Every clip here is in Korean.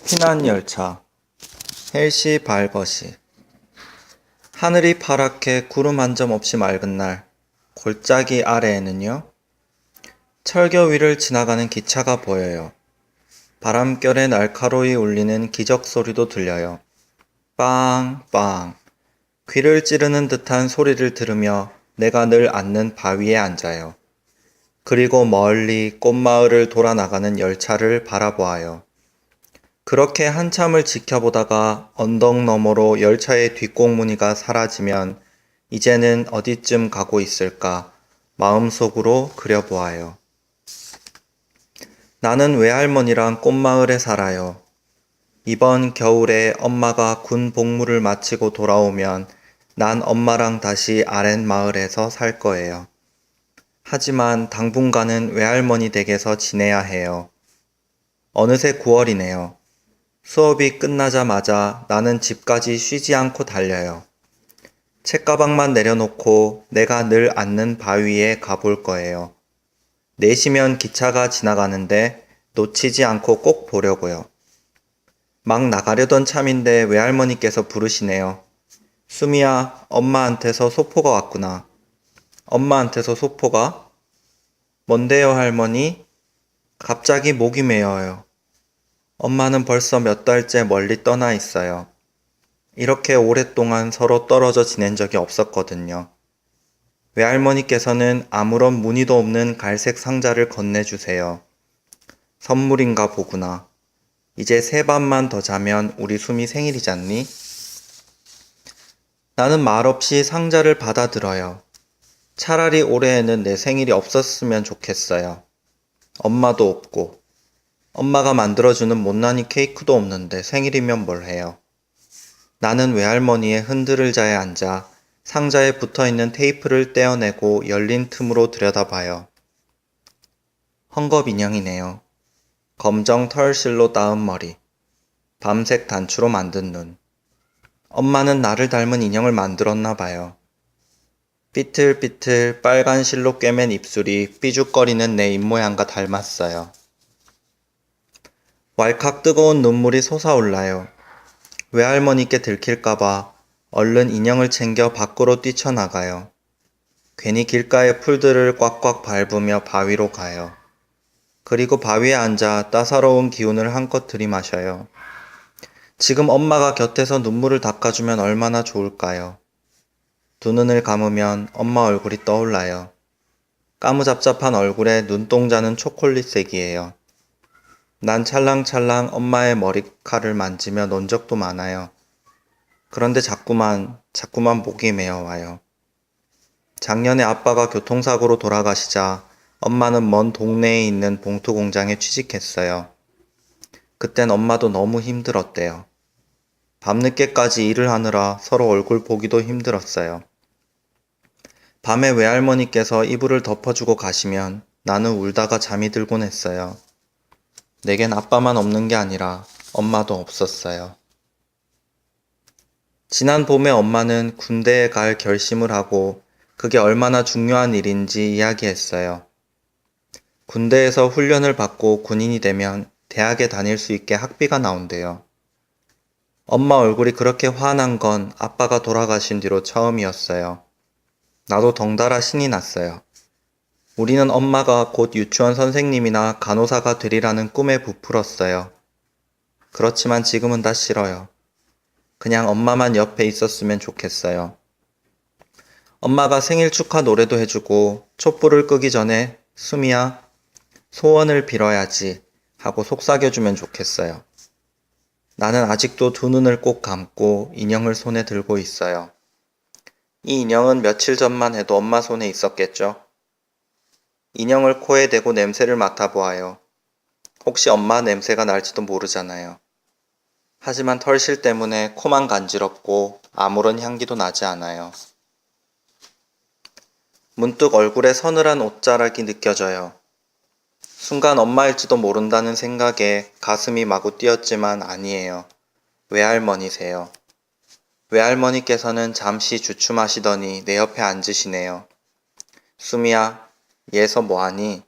피난열차 헬시 발버시. 하늘이 파랗게 구름 한 점 없이 맑은 날, 골짜기 아래에는요, 철교 위를 지나가는 기차가 보여요. 바람결에 날카로이 울리는 기적 소리도 들려요. 빵빵. 귀를 찌르는 듯한 소리를 들으며 내가 늘 앉는 바위에 앉아요. 그리고 멀리 꽃마을을 돌아 나가는 열차를 바라보아요. 그렇게 한참을 지켜보다가 언덕 너머로 열차의 뒷공무니가 사라지면 이제는 어디쯤 가고 있을까 마음속으로 그려보아요. 나는 외할머니랑 꽃마을에 살아요. 이번 겨울에 엄마가 군 복무를 마치고 돌아오면 난 엄마랑 다시 아랫마을에서 살 거예요. 하지만 당분간은 외할머니 댁에서 지내야 해요. 어느새 9월이네요. 수업이 끝나자마자 나는 집까지 쉬지 않고 달려요. 책가방만 내려놓고 내가 늘 앉는 바위에 가볼 거예요. 4시면 기차가 지나가는데 놓치지 않고 꼭 보려고요. 막 나가려던 참인데 외할머니께서 부르시네요. 수미야, 엄마한테서 소포가 왔구나. 엄마한테서 소포가? 뭔데요, 할머니? 갑자기 목이 메어요. 엄마는 벌써 몇 달째 멀리 떠나 있어요. 이렇게 오랫동안 서로 떨어져 지낸 적이 없었거든요. 외할머니께서는 아무런 무늬도 없는 갈색 상자를 건네주세요. 선물인가 보구나. 이제 3밤만 더 자면 우리 수미 생일이잖니? 나는 말없이 상자를 받아들어요. 차라리 올해에는 내 생일이 없었으면 좋겠어요. 엄마도 없고. 엄마가 만들어주는 못난이 케이크도 없는데 생일이면 뭘 해요. 나는 외할머니의 흔들의자에 앉아 상자에 붙어있는 테이프를 떼어내고 열린 틈으로 들여다봐요. 헝겊 인형이네요. 검정 털실로 따은 머리, 밤색 단추로 만든 눈. 엄마는 나를 닮은 인형을 만들었나 봐요. 삐틀삐틀 빨간 실로 꿰맨 입술이 삐죽거리는 내 입모양과 닮았어요. 왈칵 뜨거운 눈물이 솟아올라요. 외할머니께 들킬까봐 얼른 인형을 챙겨 밖으로 뛰쳐나가요. 괜히 길가의 풀들을 꽉꽉 밟으며 바위로 가요. 그리고 바위에 앉아 따사로운 기운을 한껏 들이마셔요. 지금 엄마가 곁에서 눈물을 닦아주면 얼마나 좋을까요? 두 눈을 감으면 엄마 얼굴이 떠올라요. 까무잡잡한 얼굴에 눈동자는 초콜릿색이에요. 난 찰랑찰랑 엄마의 머리칼을 만지며 논 적도 많아요. 그런데 자꾸만 목이 메어와요. 작년에 아빠가 교통사고로 돌아가시자 엄마는 먼 동네에 있는 봉투 공장에 취직했어요. 그땐 엄마도 너무 힘들었대요. 밤늦게까지 일을 하느라 서로 얼굴 보기도 힘들었어요. 밤에 외할머니께서 이불을 덮어주고 가시면 나는 울다가 잠이 들곤 했어요. 내겐 아빠만 없는 게 아니라 엄마도 없었어요. 지난 봄에 엄마는 군대에 갈 결심을 하고 그게 얼마나 중요한 일인지 이야기했어요. 군대에서 훈련을 받고 군인이 되면 대학에 다닐 수 있게 학비가 나온대요. 엄마 얼굴이 그렇게 환한 건 아빠가 돌아가신 뒤로 처음이었어요. 나도 덩달아 신이 났어요. 우리는 엄마가 곧 유치원 선생님이나 간호사가 되리라는 꿈에 부풀었어요. 그렇지만 지금은 다 싫어요. 그냥 엄마만 옆에 있었으면 좋겠어요. 엄마가 생일 축하 노래도 해주고 촛불을 끄기 전에 수미야, 소원을 빌어야지 하고 속삭여주면 좋겠어요. 나는 아직도 두 눈을 꼭 감고 인형을 손에 들고 있어요. 이 인형은 며칠 전만 해도 엄마 손에 있었겠죠? 인형을 코에 대고 냄새를 맡아보아요. 혹시 엄마 냄새가 날지도 모르잖아요. 하지만 털실 때문에 코만 간지럽고 아무런 향기도 나지 않아요. 문득 얼굴에 서늘한 옷자락이 느껴져요. 순간 엄마일지도 모른다는 생각에 가슴이 마구 뛰었지만 아니에요. 외할머니세요. 외할머니께서는 잠시 주춤하시더니 내 옆에 앉으시네요. 수미야, 얘서 뭐하니?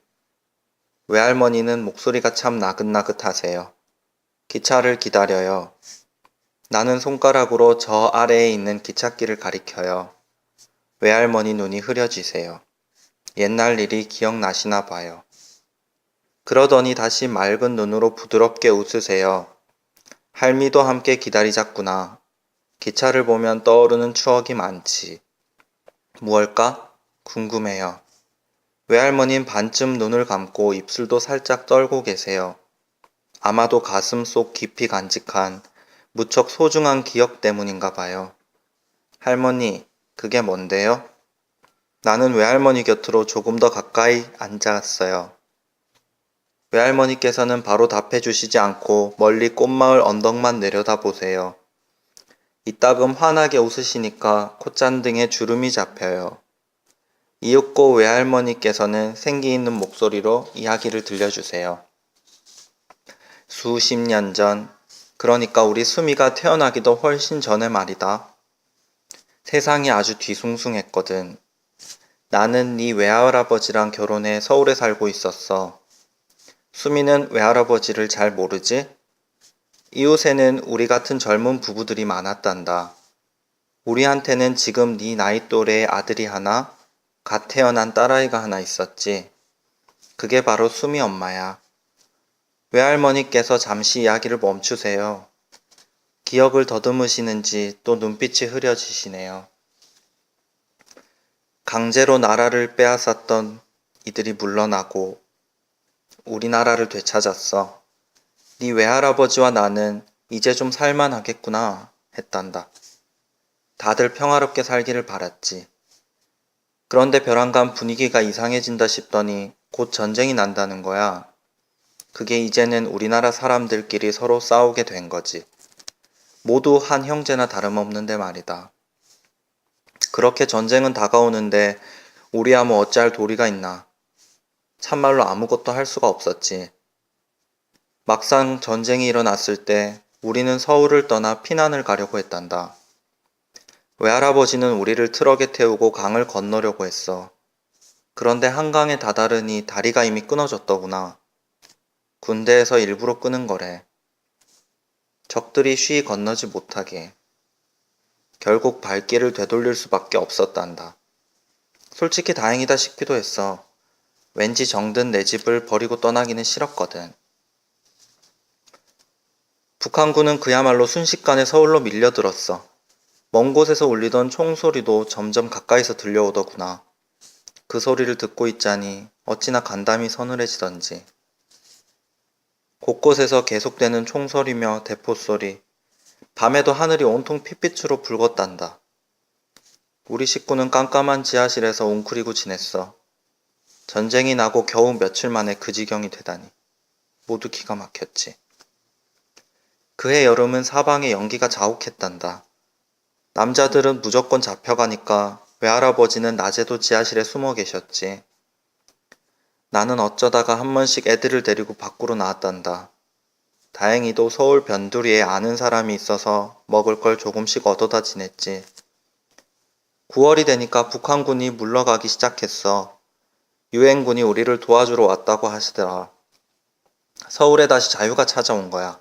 외할머니는 목소리가 참 나긋나긋하세요. 기차를 기다려요. 나는 손가락으로 저 아래에 있는 기찻길을 가리켜요. 외할머니 눈이 흐려지세요. 옛날 일이 기억나시나 봐요. 그러더니 다시 맑은 눈으로 부드럽게 웃으세요. 할미도 함께 기다리자꾸나. 기차를 보면 떠오르는 추억이 많지. 무얼까? 궁금해요. 외할머닌 반쯤 눈을 감고 입술도 살짝 떨고 계세요. 아마도 가슴 속 깊이 간직한 무척 소중한 기억 때문인가 봐요. 할머니, 그게 뭔데요? 나는 외할머니 곁으로 조금 더 가까이 앉았어요. 외할머니께서는 바로 답해 주시지 않고 멀리 꽃마을 언덕만 내려다보세요. 이따금 환하게 웃으시니까 콧잔등에 주름이 잡혀요. 이윽고 외할머니께서는 생기 있는 목소리로 이야기를 들려주세요. 수십 년 전, 그러니까 우리 수미가 태어나기도 훨씬 전에 말이다. 세상이 아주 뒤숭숭했거든. 나는 네 외할아버지랑 결혼해 서울에 살고 있었어. 수미는 외할아버지를 잘 모르지? 이웃에는 우리 같은 젊은 부부들이 많았단다. 우리한테는 지금 네 나이 또래의 아들이 하나, 갓 태어난 딸아이가 하나 있었지. 그게 바로 수미 엄마야. 외할머니께서 잠시 이야기를 멈추세요. 기억을 더듬으시는지 또 눈빛이 흐려지시네요. 강제로 나라를 빼앗았던 이들이 물러나고 우리나라를 되찾았어. 네 외할아버지와 나는 이제 좀 살만하겠구나 했단다. 다들 평화롭게 살기를 바랐지. 그런데 벼랑간 분위기가 이상해진다 싶더니 곧 전쟁이 난다는 거야. 그게 이제는 우리나라 사람들끼리 서로 싸우게 된 거지. 모두 한 형제나 다름없는데 말이다. 그렇게 전쟁은 다가오는데 우리야 뭐 어찌할 도리가 있나. 참말로 아무것도 할 수가 없었지. 막상 전쟁이 일어났을 때 우리는 서울을 떠나 피난을 가려고 했단다. 외할아버지는 우리를 트럭에 태우고 강을 건너려고 했어. 그런데 한강에 다다르니 다리가 이미 끊어졌더구나. 군대에서 일부러 끄는 거래. 적들이 쉬이 건너지 못하게. 결국 발길을 되돌릴 수밖에 없었단다. 솔직히 다행이다 싶기도 했어. 왠지 정든 내 집을 버리고 떠나기는 싫었거든. 북한군은 그야말로 순식간에 서울로 밀려들었어. 먼 곳에서 울리던 총소리도 점점 가까이서 들려오더구나. 그 소리를 듣고 있자니 어찌나 간담이 서늘해지던지. 곳곳에서 계속되는 총소리며 대포소리, 밤에도 하늘이 온통 핏빛으로 붉었단다. 우리 식구는 깜깜한 지하실에서 웅크리고 지냈어. 전쟁이 나고 겨우 며칠 만에 그 지경이 되다니. 모두 기가 막혔지. 그해 여름은 사방에 연기가 자욱했단다. 남자들은 무조건 잡혀가니까 외할아버지는 낮에도 지하실에 숨어 계셨지. 나는 어쩌다가 한 번씩 애들을 데리고 밖으로 나왔단다. 다행히도 서울 변두리에 아는 사람이 있어서 먹을 걸 조금씩 얻어다 지냈지. 9월이 되니까 북한군이 물러가기 시작했어. 유엔군이 우리를 도와주러 왔다고 하시더라. 서울에 다시 자유가 찾아온 거야.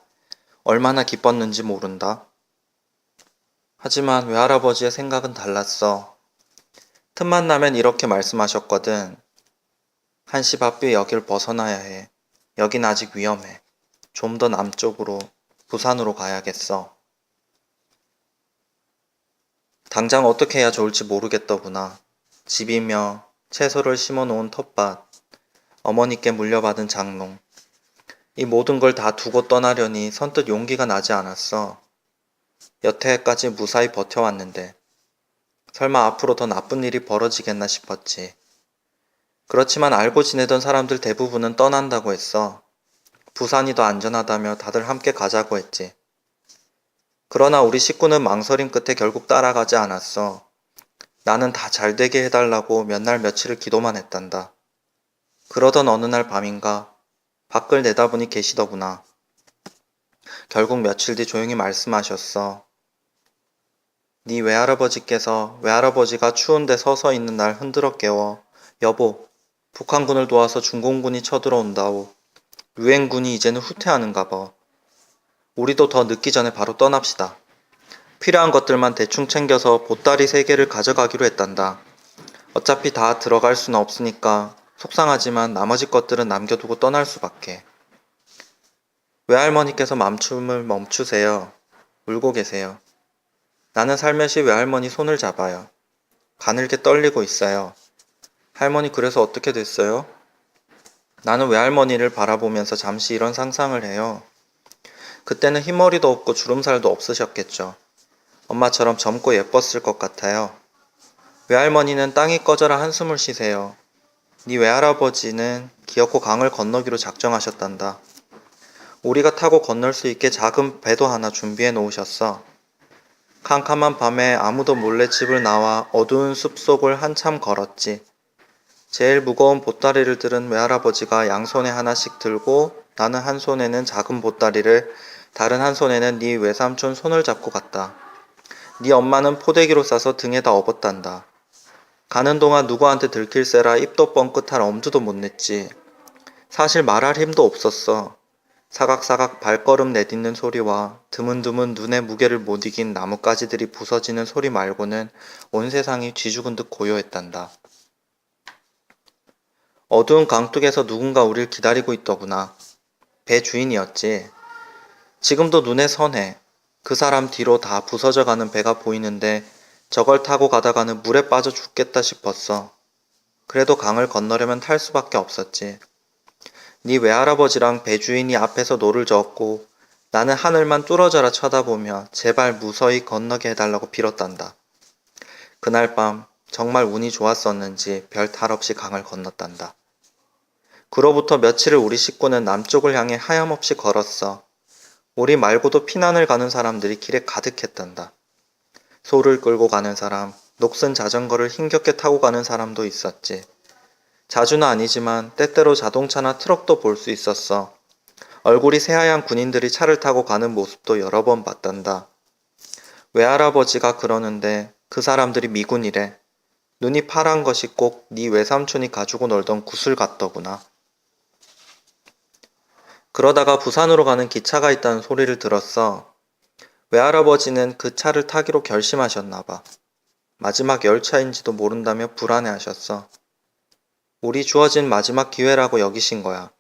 얼마나 기뻤는지 모른다. 하지만 외할아버지의 생각은 달랐어. 틈만 나면 이렇게 말씀하셨거든. 한시 바삐 여길 벗어나야 해. 여긴 아직 위험해. 좀 더 남쪽으로, 부산으로 가야겠어. 당장 어떻게 해야 좋을지 모르겠더구나. 집이며 채소를 심어놓은 텃밭, 어머니께 물려받은 장롱. 이 모든 걸 다 두고 떠나려니 선뜻 용기가 나지 않았어. 여태까지 무사히 버텨왔는데 설마 앞으로 더 나쁜 일이 벌어지겠나 싶었지. 그렇지만 알고 지내던 사람들 대부분은 떠난다고 했어. 부산이 더 안전하다며 다들 함께 가자고 했지. 그러나 우리 식구는 망설임 끝에 결국 따라가지 않았어. 나는 다 잘되게 해달라고 몇 날 며칠을 기도만 했단다. 그러던 어느 날 밤인가 밖을 내다보니 계시더구나. 결국 며칠 뒤 조용히 말씀하셨어. 네 외할아버지가 추운데 서서 있는 날 흔들어 깨워 여보, 북한군을 도와서 중공군이 쳐들어온다오. 유엔군이 이제는 후퇴하는가 봐. 우리도 더 늦기 전에 바로 떠납시다. 필요한 것들만 대충 챙겨서 보따리 3개를 가져가기로 했단다. 어차피 다 들어갈 수는 없으니까 속상하지만 나머지 것들은 남겨두고 떠날 수밖에. 외할머니께서 맘춤을 멈추세요. 울고 계세요. 나는 살며시 외할머니 손을 잡아요. 가늘게 떨리고 있어요. 할머니 그래서 어떻게 됐어요? 나는 외할머니를 바라보면서 잠시 이런 상상을 해요. 그때는 흰머리도 없고 주름살도 없으셨겠죠. 엄마처럼 젊고 예뻤을 것 같아요. 외할머니는 땅이 꺼져라 한숨을 쉬세요. 네 외할아버지는 기어코 강을 건너기로 작정하셨단다. 우리가 타고 건널 수 있게 작은 배도 하나 준비해 놓으셨어. 캄캄한 밤에 아무도 몰래 집을 나와 어두운 숲속을 한참 걸었지. 제일 무거운 보따리를 들은 외할아버지가 양손에 하나씩 들고 나는 한 손에는 작은 보따리를 다른 한 손에는 네 외삼촌 손을 잡고 갔다. 네 엄마는 포대기로 싸서 등에다 업었단다. 가는 동안 누구한테 들킬세라 입도 뻥끗할 엄두도 못 냈지. 사실 말할 힘도 없었어. 사각사각 발걸음 내딛는 소리와 드문드문 눈의 무게를 못 이긴 나뭇가지들이 부서지는 소리 말고는 온 세상이 쥐죽은 듯 고요했단다. 어두운 강둑에서 누군가 우릴 기다리고 있더구나. 배 주인이었지. 지금도 눈에 선해. 그 사람 뒤로 다 부서져가는 배가 보이는데 저걸 타고 가다가는 물에 빠져 죽겠다 싶었어. 그래도 강을 건너려면 탈 수밖에 없었지. 네 외할아버지랑 배 주인이 앞에서 노를 저었고 나는 하늘만 뚫어져라 쳐다보며 제발 무서히 건너게 해달라고 빌었단다. 그날 밤 정말 운이 좋았었는지 별 탈 없이 강을 건넜단다. 그로부터 며칠을 우리 식구는 남쪽을 향해 하염없이 걸었어. 우리 말고도 피난을 가는 사람들이 길에 가득했단다. 소를 끌고 가는 사람, 녹슨 자전거를 힘겹게 타고 가는 사람도 있었지. 자주는 아니지만 때때로 자동차나 트럭도 볼 수 있었어. 얼굴이 새하얀 군인들이 차를 타고 가는 모습도 여러 번 봤단다. 외할아버지가 그러는데 그 사람들이 미군이래. 눈이 파란 것이 꼭 네 외삼촌이 가지고 놀던 구슬 같더구나. 그러다가 부산으로 가는 기차가 있다는 소리를 들었어. 외할아버지는 그 차를 타기로 결심하셨나 봐. 마지막 열차인지도 모른다며 불안해하셨어. 우리 주어진 마지막 기회라고 여기신 거야.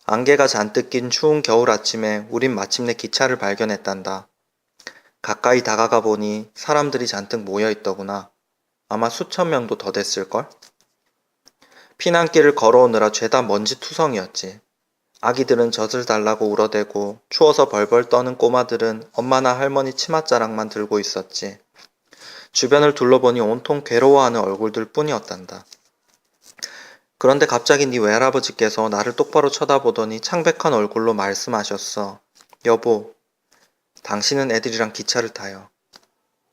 안개가 잔뜩 낀 추운 겨울 아침에 우린 마침내 기차를 발견했단다. 가까이 다가가 보니 사람들이 잔뜩 모여 있더구나. 아마 수천 명도 더 됐을걸? 피난길을 걸어오느라 죄다 먼지 투성이었지. 아기들은 젖을 달라고 울어대고 추워서 벌벌 떠는 꼬마들은 엄마나 할머니 치맛자락만 들고 있었지. 주변을 둘러보니 온통 괴로워하는 얼굴들 뿐이었단다. 그런데 갑자기 네 외할아버지께서 나를 똑바로 쳐다보더니 창백한 얼굴로 말씀하셨어. 여보, 당신은 애들이랑 기차를 타요.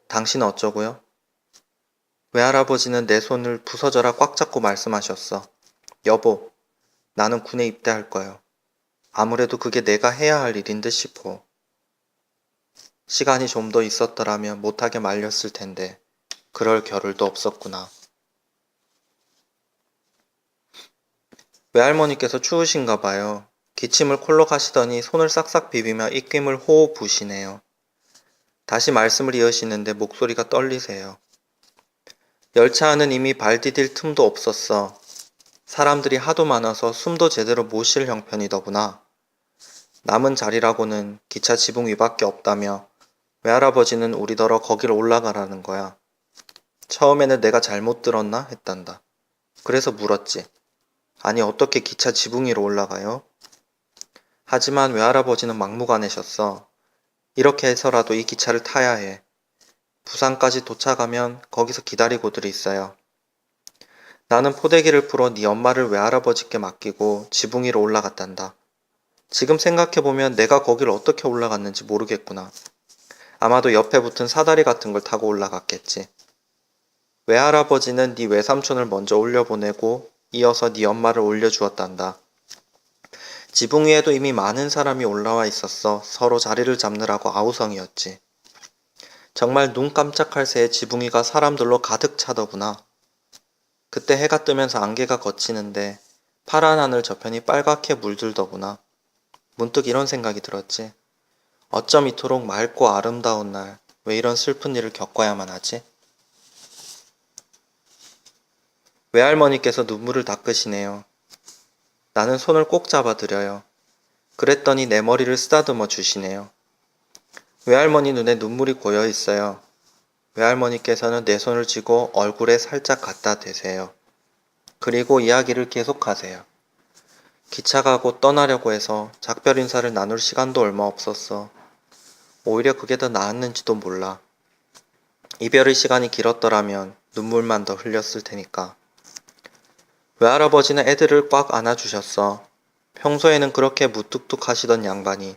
당신은 어쩌고요? 외할아버지는 내 손을 부서져라 꽉 잡고 말씀하셨어. 여보, 나는 군에 입대할 거요. 아무래도 그게 내가 해야 할 일인 듯 싶어. 시간이 좀 더 있었더라면 못하게 말렸을 텐데 그럴 겨를도 없었구나. 외할머니께서 추우신가 봐요. 기침을 콜록 하시더니 손을 싹싹 비비며 입김을 호호 부시네요. 다시 말씀을 이으시는데 목소리가 떨리세요. 열차 안은 이미 발 디딜 틈도 없었어. 사람들이 하도 많아서 숨도 제대로 못 쉴 형편이더구나. 남은 자리라고는 기차 지붕 위밖에 없다며 외할아버지는 우리더러 거길 올라가라는 거야. 처음에는 내가 잘못 들었나 했단다. 그래서 물었지. 아니 어떻게 기차 지붕 위로 올라가요? 하지만 외할아버지는 막무가내셨어. 이렇게 해서라도 이 기차를 타야 해. 부산까지 도착하면 거기서 기다리고들 있어요. 나는 포대기를 풀어 네 엄마를 외할아버지께 맡기고 지붕 위로 올라갔단다. 지금 생각해보면 내가 거길 어떻게 올라갔는지 모르겠구나. 아마도 옆에 붙은 사다리 같은 걸 타고 올라갔겠지. 외할아버지는 네 외삼촌을 먼저 올려보내고 이어서 네 엄마를 올려주었단다. 지붕 위에도 이미 많은 사람이 올라와 있었어 서로 자리를 잡느라고 아우성이었지. 정말 눈 깜짝할 새에 지붕 위가 사람들로 가득 차더구나. 그때 해가 뜨면서 안개가 걷히는데 파란 하늘 저편이 빨갛게 물들더구나. 문득 이런 생각이 들었지. 어쩜 이토록 맑고 아름다운 날, 왜 이런 슬픈 일을 겪어야만 하지? 외할머니께서 눈물을 닦으시네요. 나는 손을 꼭 잡아드려요. 그랬더니 내 머리를 쓰다듬어 주시네요. 외할머니 눈에 눈물이 고여 있어요. 외할머니께서는 내 손을 쥐고 얼굴에 살짝 갖다 대세요. 그리고 이야기를 계속하세요. 기차가 곧 떠나려고 해서 작별 인사를 나눌 시간도 얼마 없었어. 오히려 그게 더 나았는지도 몰라. 이별의 시간이 길었더라면 눈물만 더 흘렸을 테니까. 외할아버지는 애들을 꽉 안아주셨어. 평소에는 그렇게 무뚝뚝하시던 양반이.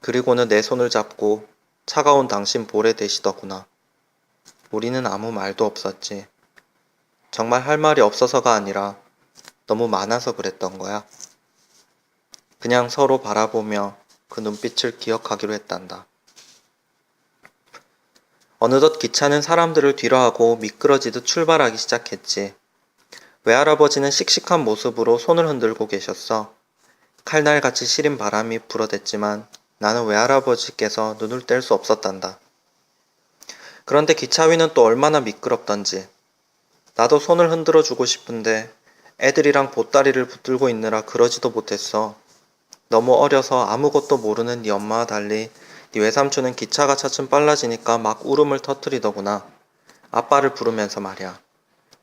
그리고는 내 손을 잡고 차가운 당신 볼에 대시더구나. 우리는 아무 말도 없었지. 정말 할 말이 없어서가 아니라 너무 많아서 그랬던 거야. 그냥 서로 바라보며 그 눈빛을 기억하기로 했단다. 어느덧 기차는 사람들을 뒤로하고 미끄러지듯 출발하기 시작했지. 외할아버지는 씩씩한 모습으로 손을 흔들고 계셨어. 칼날같이 시린 바람이 불어댔지만 나는 외할아버지께서 눈을 뗄 수 없었단다. 그런데 기차 위는 또 얼마나 미끄럽던지. 나도 손을 흔들어 주고 싶은데 애들이랑 보따리를 붙들고 있느라 그러지도 못했어. 너무 어려서 아무것도 모르는 네 엄마와 달리 네 외삼촌은 기차가 차츰 빨라지니까 막 울음을 터뜨리더구나. 아빠를 부르면서 말이야.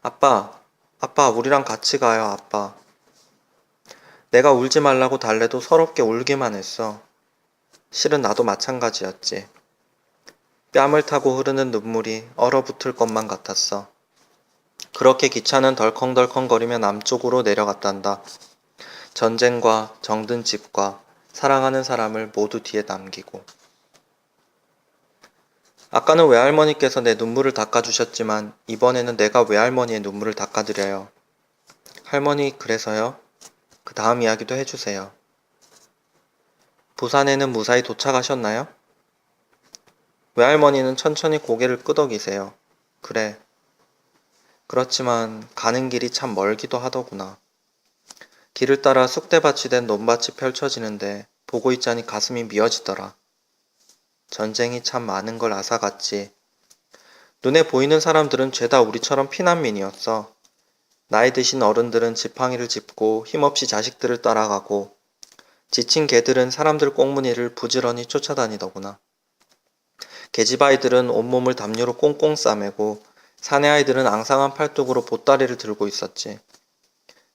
아빠, 아빠, 우리랑 같이 가요, 아빠. 내가 울지 말라고 달래도 서럽게 울기만 했어. 실은 나도 마찬가지였지. 뺨을 타고 흐르는 눈물이 얼어붙을 것만 같았어. 그렇게 기차는 덜컹덜컹거리며 남쪽으로 내려갔단다. 전쟁과 정든 집과 사랑하는 사람을 모두 뒤에 남기고. 아까는 외할머니께서 내 눈물을 닦아주셨지만 이번에는 내가 외할머니의 눈물을 닦아드려요. 할머니, 그래서요? 그 다음 이야기도 해주세요. 부산에는 무사히 도착하셨나요? 외할머니는 천천히 고개를 끄덕이세요. 그래. 그렇지만 가는 길이 참 멀기도 하더구나. 길을 따라 쑥대밭이 된 논밭이 펼쳐지는데 보고 있자니 가슴이 미어지더라. 전쟁이 참 많은 걸 앗아갔지. 눈에 보이는 사람들은 죄다 우리처럼 피난민이었어. 나이 드신 어른들은 지팡이를 짚고 힘없이 자식들을 따라가고 지친 개들은 사람들 꽁무니를 부지런히 쫓아다니더구나. 계집아이들은 온몸을 담요로 꽁꽁 싸매고 사내아이들은 앙상한 팔뚝으로 보따리를 들고 있었지.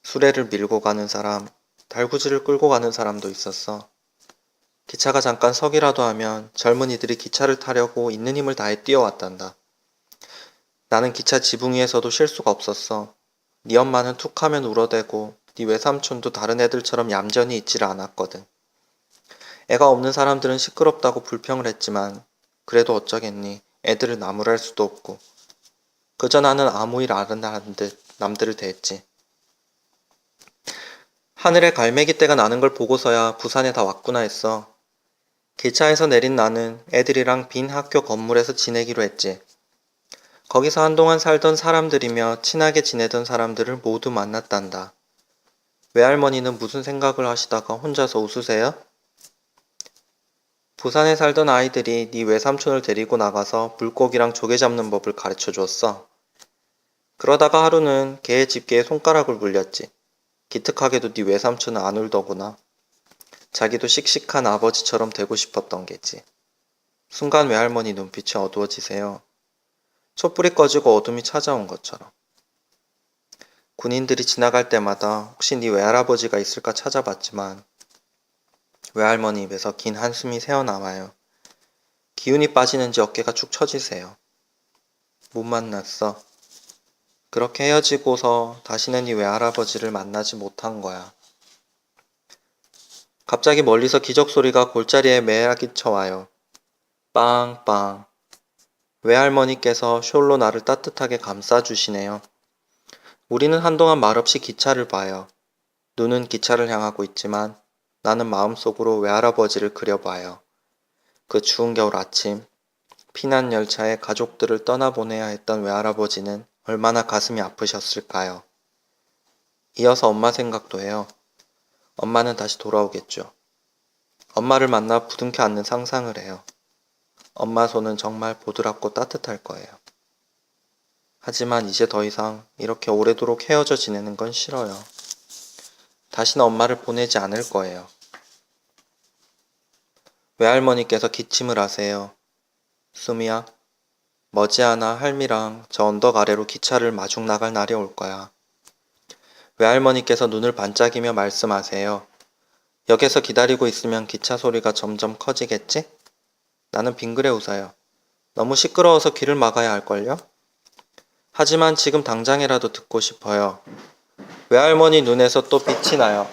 수레를 밀고 가는 사람, 달구지를 끌고 가는 사람도 있었어. 기차가 잠깐 서기라도 하면 젊은이들이 기차를 타려고 있는 힘을 다해 뛰어왔단다. 나는 기차 지붕 위에서도 쉴 수가 없었어. 네 엄마는 툭 하면 울어대고 네 외삼촌도 다른 애들처럼 얌전히 있지를 않았거든. 애가 없는 사람들은 시끄럽다고 불평을 했지만 그래도 어쩌겠니. 애들을 나무랄 수도 없고. 그저 나는 아무 일 안 하는 듯 남들을 대했지. 하늘에 갈매기떼가 나는 걸 보고서야 부산에 다 왔구나 했어. 기차에서 내린 나는 애들이랑 빈 학교 건물에서 지내기로 했지. 거기서 한동안 살던 사람들이며 친하게 지내던 사람들을 모두 만났단다. 외할머니는 무슨 생각을 하시다가 혼자서 웃으세요? 부산에 살던 아이들이 네 외삼촌을 데리고 나가서 물고기랑 조개 잡는 법을 가르쳐 주었어. 그러다가 하루는 개의 집게에 손가락을 물렸지. 기특하게도 네 외삼촌은 안 울더구나. 자기도 씩씩한 아버지처럼 되고 싶었던 게지. 순간 외할머니 눈빛이 어두워지세요. 촛불이 꺼지고 어둠이 찾아온 것처럼. 군인들이 지나갈 때마다 혹시 네 외할아버지가 있을까 찾아봤지만 외할머니 입에서 긴 한숨이 새어나와요. 기운이 빠지는지 어깨가 축 처지세요. 못 만났어. 그렇게 헤어지고서 다시는 네 외할아버지를 만나지 못한 거야. 갑자기 멀리서 기적소리가 골짜기에 매야기쳐 와요. 빵빵. 외할머니께서 숄로 나를 따뜻하게 감싸주시네요. 우리는 한동안 말없이 기차를 봐요. 눈은 기차를 향하고 있지만 나는 마음속으로 외할아버지를 그려봐요. 그 추운 겨울 아침, 피난 열차에 가족들을 떠나보내야 했던 외할아버지는 얼마나 가슴이 아프셨을까요? 이어서 엄마 생각도 해요. 엄마는 다시 돌아오겠죠. 엄마를 만나 부둥켜 안는 상상을 해요. 엄마 손은 정말 보드랍고 따뜻할 거예요. 하지만 이제 더 이상 이렇게 오래도록 헤어져 지내는 건 싫어요. 다시는 엄마를 보내지 않을 거예요. 외할머니께서 기침을 하세요. 수미야, 머지않아 할미랑 저 언덕 아래로 기차를 마중 나갈 날이 올 거야. 외할머니께서 눈을 반짝이며 말씀하세요. 역에서 기다리고 있으면 기차 소리가 점점 커지겠지? 나는 빙그레 웃어요. 너무 시끄러워서 귀를 막아야 할걸요? 하지만 지금 당장이라도 듣고 싶어요. 외할머니 눈에서 또 빛이 나요.